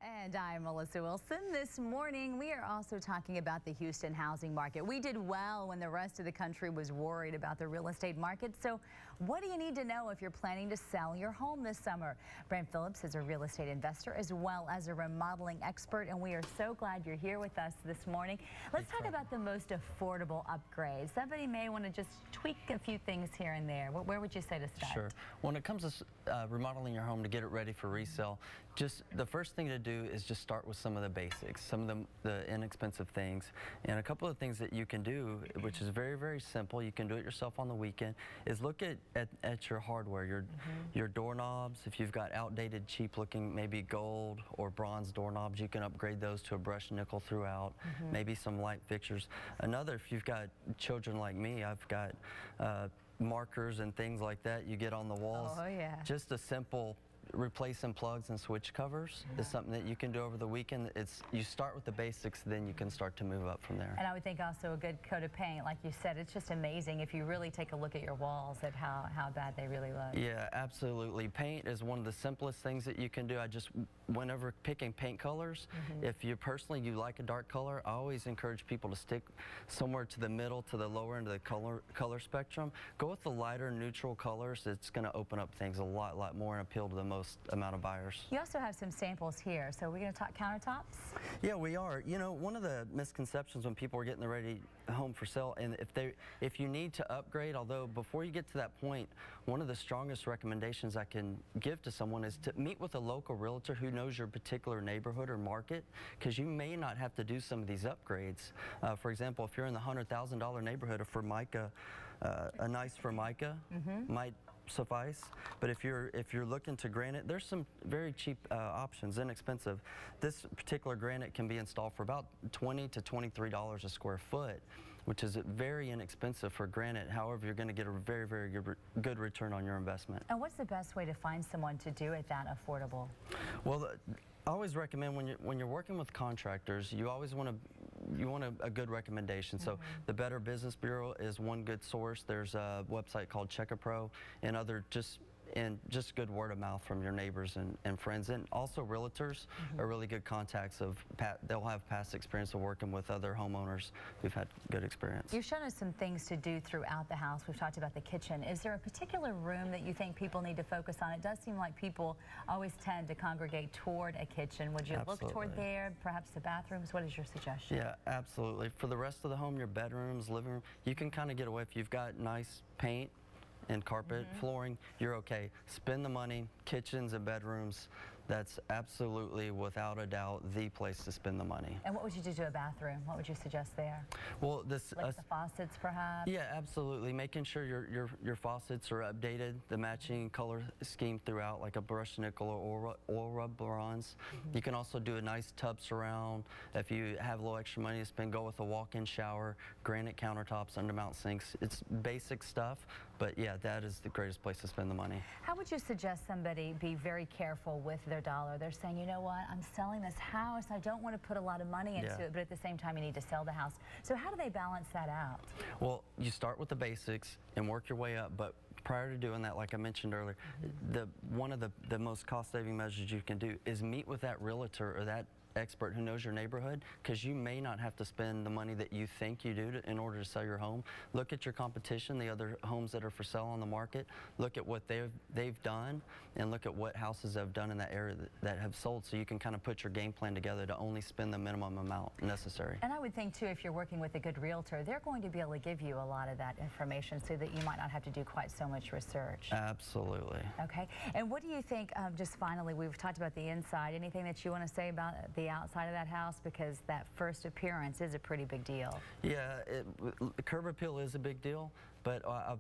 And I'm Melissa Wilson. This morning, we are also talking about the Houston housing market. We did well when the rest of the country was worried about the real estate market. So what do you need to know if you're planning to sell your home this summer? Brant Phillips is a real estate investor as well as a remodeling expert, and we are so glad you're here with us this morning. Let's talk about the most affordable upgrades. Somebody may want to just tweak a few things here and there. Where would you say to start? Sure. When it comes to remodeling your home to get it ready for resale, just the first thing to do is just start with some of the basics, some of the inexpensive things. And a couple of things that you can do, which is very, very simple, you can do it yourself on the weekend, is look at your hardware, your doorknobs. If you've got outdated, cheap looking, maybe gold or bronze doorknobs, you can upgrade those to a brushed nickel throughout, maybe some light fixtures. Another, if you've got children like me, I've got markers and things like that you get on the walls. Oh, yeah. Just a simple replacing plugs and switch covers is something that you can do over the weekend. You start with the basics, then you can start to move up from there. And I would think also a good coat of paint, like you said. It's just amazing if you really take a look at your walls at how bad they really look. Yeah, absolutely. Paint is one of the simplest things that you can do. Whenever picking paint colors, if you personally like a dark color, I always encourage people to stick somewhere to the middle, to the lower end of the color spectrum. Go with the lighter neutral colors. It's going to open up things a lot more and appeal to the most amount of buyers. You also have some samples here, so we're going to talk countertops? Yeah, we are. You know, one of the misconceptions when people are getting ready home for sale, and if you need to upgrade, although before you get to that point, one of the strongest recommendations I can give to someone is to meet with a local realtor who knows your particular neighborhood or market, because you may not have to do some of these upgrades. For example, if you're in the $100,000 neighborhood, a nice Formica might suffice. But if you're looking to granite, there's some very cheap options, inexpensive. This particular granite can be installed for about $20 to $23 a square foot, which is very inexpensive for granite. However, you're going to get a very good return on your investment. And what's the best way to find someone to do it that affordable? Well, I always recommend when you're working with contractors, you always want a good recommendation. So the Better Business Bureau is one good source. There's a website called Check-A-Pro and other just good word of mouth from your neighbors and friends. And also realtors are really good contacts. They'll have past experience of working with other homeowners who've had good experience. You've shown us some things to do throughout the house. We've talked about the kitchen. Is there a particular room that you think people need to focus on? It does seem like people always tend to congregate toward a kitchen. Would you look toward there, perhaps the bathrooms? What is your suggestion? Yeah, absolutely. For the rest of the home, your bedrooms, living room, you can kind of get away. If you've got nice paint and carpet, flooring, you're okay. Spend the money, kitchens and bedrooms, that's absolutely, without a doubt, the place to spend the money. And what would you do to a bathroom? What would you suggest there? Well, like the faucets, perhaps? Yeah, absolutely. Making sure your faucets are updated, the matching color scheme throughout, like a brushed nickel or oil rub bronze. You can also do a nice tub surround. If you have a little extra money to spend, go with a walk-in shower, granite countertops, undermount sinks. It's basic stuff, but yeah, that is the greatest place to spend the money. How would you suggest somebody be very careful with their dollar? They're saying, you know what, I'm selling this house, I don't want to put a lot of money into it, but at the same time you need to sell the house. So how do they balance that out? Well, you start with the basics and work your way up, but prior to doing that, like I mentioned earlier, one of the most cost-saving measures you can do is meet with that realtor or that expert who knows your neighborhood, because you may not have to spend the money that you think you do in order to sell your home. Look at your competition, the other homes that are for sale on the market. Look at what they've done, and look at what houses have done in that area that have sold, so you can kind of put your game plan together to only spend the minimum amount necessary. And I would think too, if you're working with a good realtor, they're going to be able to give you a lot of that information so that you might not have to do quite so much research. Absolutely. Okay. And what do you think, just finally, we've talked about the inside, anything that you want to say about the outside of that house, because that first appearance is a pretty big deal? Yeah, curb appeal is a big deal, but I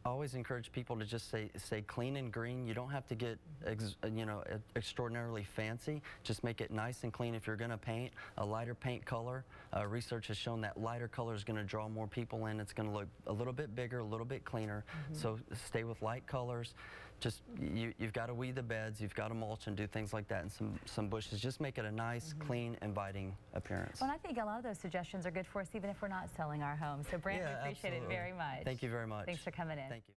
always encourage people to just say clean and green. You don't have to get extraordinarily fancy. Just make it nice and clean. If you're going to paint, a lighter paint color. Research has shown that lighter color is going to draw more people in. It's going to look a little bit bigger, a little bit cleaner. So stay with light colors. Just you've got to weed the beds, you've got to mulch and do things like that, and some bushes. Just make it a nice, clean, inviting appearance. Well, I think a lot of those suggestions are good for us even if we're not selling our home. So Brant, we appreciate it very much. Thank you very much. Thanks for coming in. Thank you.